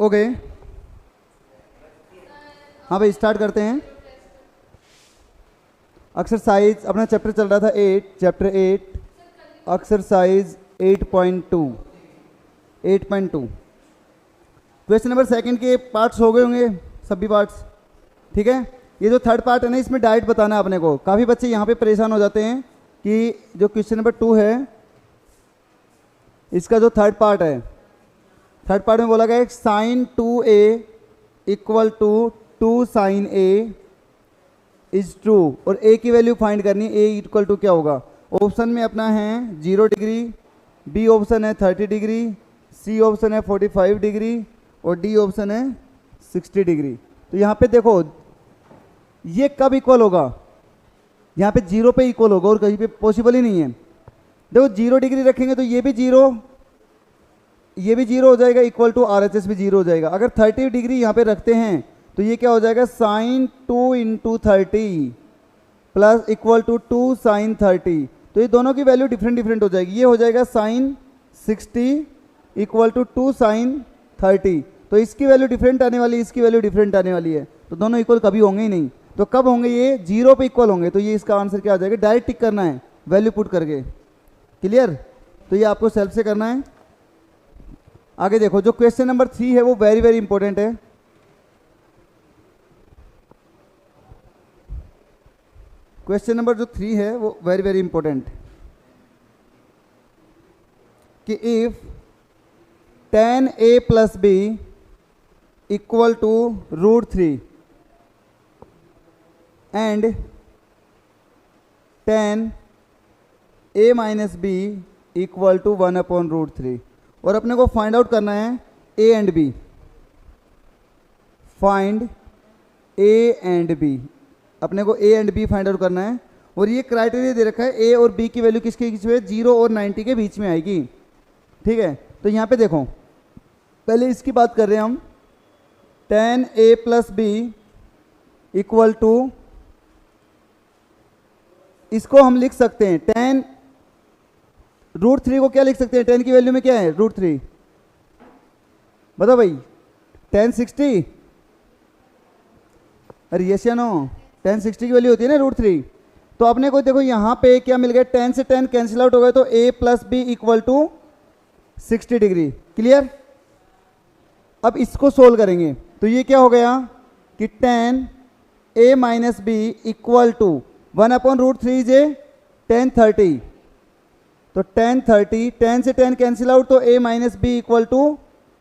Okay, हाँ भाई start करते हैं। एक्सरसाइज अपना चैप्टर चल रहा था 8, chapter 8 exercise 8.2 question number second के पार्ट्स हो गए होंगे सभी पार्ट्स, ठीक है। ये जो थर्ड पार्ट है ना, इसमें डायरेक्ट बताना है अपने को। काफ़ी बच्चे यहाँ पे परेशान हो जाते हैं कि जो क्वेश्चन नंबर 2 है इसका जो थर्ड पार्ट है, थर्ड पार्ट में बोला गया sine 2a equal to 2 sine a is true, और a की वैल्यू फाइंड करनी है। a इक्वल टू क्या होगा? ऑप्शन में अपना है 0 डिग्री, बी ऑप्शन है 30 डिग्री, सी ऑप्शन है 45 डिग्री और डी ऑप्शन है 60 डिग्री। तो यहाँ पे देखो ये कब इक्वल होगा? यहाँ पे 0 पे इक्वल होगा और कहीं पे पॉसिबल ही नहीं है। देखो 0 डिग्री रखेंगे तो ये भी 0, ये भी 0 हो जाएगा, इक्वल टू RHS भी 0 हो जाएगा। अगर 30 डिग्री यहाँ पे रखते हैं तो ये क्या हो जाएगा? Sine 2 into 30 plus equal to 2 sine 30। तो ये दोनों की वैल्यू डिफरेंट हो जाएगी। ये हो जाएगा साइन 60 इक्वल टू 2 साइन 30। तो इसकी वैल्यू डिफरेंट आने वाली है, इसकी वैल्यू डिफरेंट आने वाली है, तो दोनों इक्वल कभी होंगे ही नहीं। तो कब होंगे? ये 0 पे इक्वल होंगे। तो ये इसका आंसर क्या आ जाएगा? डायरेक्ट टिक करना है वैल्यू पुट करके। क्लियर? तो ये आपको सेल्फ से करना है। आगे देखो, जो क्वेश्चन नंबर 3 है वो वेरी इंपॉर्टेंट है। क्वेश्चन नंबर जो 3 है वो वेरी इंपॉर्टेंट, कि if tan a plus b equal to √3 and tan a minus b equal to 1/√3, और अपने को फाइंड आउट करना है a and b। Find a and b, अपने को a and b find out करना है। और ये क्राइटेरिया दे रखा है a और b की वैल्यू किसके बीच में? 0 और 90 के बीच में आएगी, ठीक है। तो यहाँ पे देखो, पहले इसकी बात कर रहे हैं हम। tan a plus b equal to, इसको हम लिख सकते हैं tan √3 को क्या लिख सकते हैं? tan की वैल्यू में क्या है? √3। बताओ भाई, tan 60, अरे यस या नो? tan 60 की वैल्यू होती है ना √3। तो अपने को देखो यहाँ पे क्या मिल गया? tan से tan कैंसिल आउट हो गए, तो a plus b equal to 60 degree. Clear? अब इसको सोल्व करेंगे तो ये क्या हो गया कि tan a minus b equal to 1/√3 जे tan 30। तो tan 30, tan से tan कैंसिल आउट, तो a minus b equal to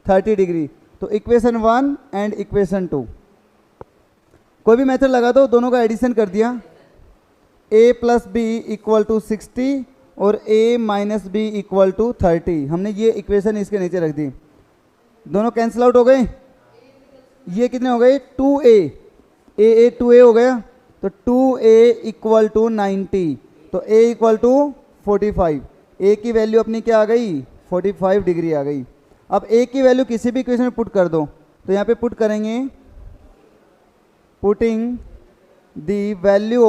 30 degree. तो इक्वेशन 1 एंड इक्वेशन 2, कोई भी मेथड लगा दो, दोनों का एडिशन कर दिया। a plus b equal to 60 और a minus b equal to 30। हमने ये इक्वेशन इसके नीचे रख दी, दोनों कैंसिल आउट हो गए। ये कितने हो गए? 2a, a 2a हो गया, तो 2a इक्वल टू 90। तो a इक्वल टू 45। a की वैल्यू अपनी क्या आ गई? 45 डिग्री आ गई। अब a की वैल्यू किसी भी इक्वेशन में पुट कर दो, तो यहाँ पे पुट करेंगे, पुटिंग द वैल्यू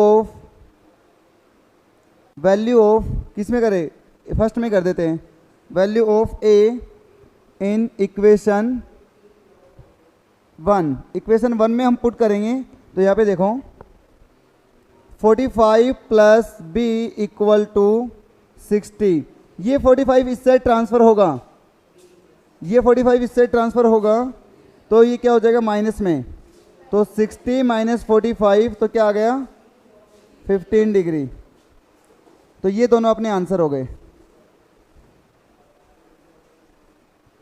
ऑफ किस में करें? फर्स्ट में कर देते हैं, value of a in equation 1। Equation 1 में हम पुट करेंगे, तो यहाँ पे देखो 45 प्लस b इक्वल टू 60। ये 45 इस साइड ट्रांसफ़र होगा, ये 45 इस साइड ट्रांसफ़र होगा, तो ये क्या हो जाएगा? माइनस में। तो 60 माइनस 45, तो क्या आ गया? 15 डिग्री। तो ये दोनों अपने आंसर हो गए।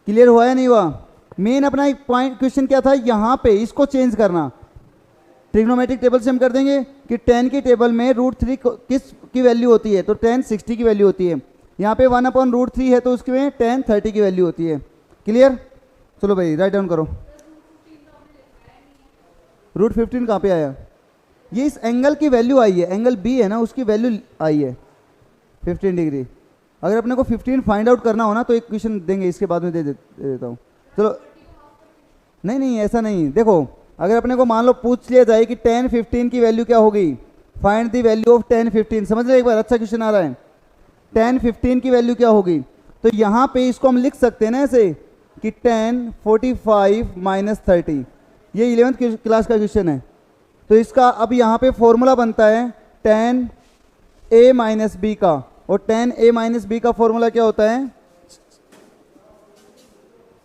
क्लियर हुआ या नहीं हुआ? मेन अपना एक पॉइंट क्वेश्चन क्या था? यहाँ पे इसको चेंज करना। ट्रिग्नोमेट्रिक टेबल से हम कर देंगे कि tan की टेबल में √3 किस की वैल्यू होती है? तो tan 60 की वैल्यू होती है। यहाँ पे 1/√3 है, तो उसके में tan 30 की वैल्यू होती है। क्लियर? चलो भाई राइट डाउन करो। √15 कहाँ पे आया? ये इस एंगल की वैल्यू आई है, एंगल B है ना, उसकी वैल्यू आई है 15 डिग्री। अगर अपने को 15 फाइंड आउट करना हो ना, तो एक क्वेश्चन देंगे, इसके बाद में दे देता हूँ। चलो, नहीं ऐसा नहीं। देखो, अगर अपने को मान लो पूछ लिया जाए कि tan 15 की वैल्यू क्या होगी, find the value of tan 15। समझ रहे एक बार? अच्छा क्वेश्चन आ रहा है। tan 15 की वैल्यू क्या होगी? तो यहाँ पे इसको हम लिख सकते हैं ना ऐसे कि 10 45 माइनस 30, ये 11th क्लास का क्वेश्चन है। तो इसका अब यहाँ पे फॉर्मूला बनता है 10a माइनस बी का, और 10a माइनस बी का फॉर्मूला क्या होता है?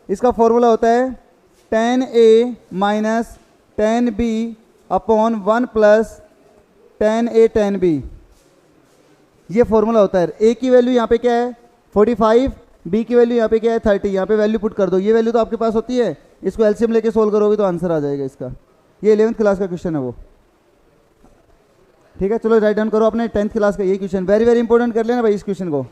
इसका फॉर्मूला होता है 10a minus 10b upon 1 plus 10a 10b, ये फॉर्मूला होता है। a की वैल्यू यहाँ पे क्या है 45, b की वैल्यू यहाँ पे क्या है 30, यहाँ पे वैल्यू पुट कर दो, ये वैल्यू तो आपके पास होती है, इसको एलसीएम लेके सोल्व करोगे तो आंसर आ जाएगा इसका। ये 11th क्लास का क्वेश्चन है वो, ठीक है। चलो राइट डाउन करो अपने 10th क्लास का ये क्वेश्चन, वेरी वेरी इंपॉर्टेंट कर लेना भाई इस क्वेश्चन को।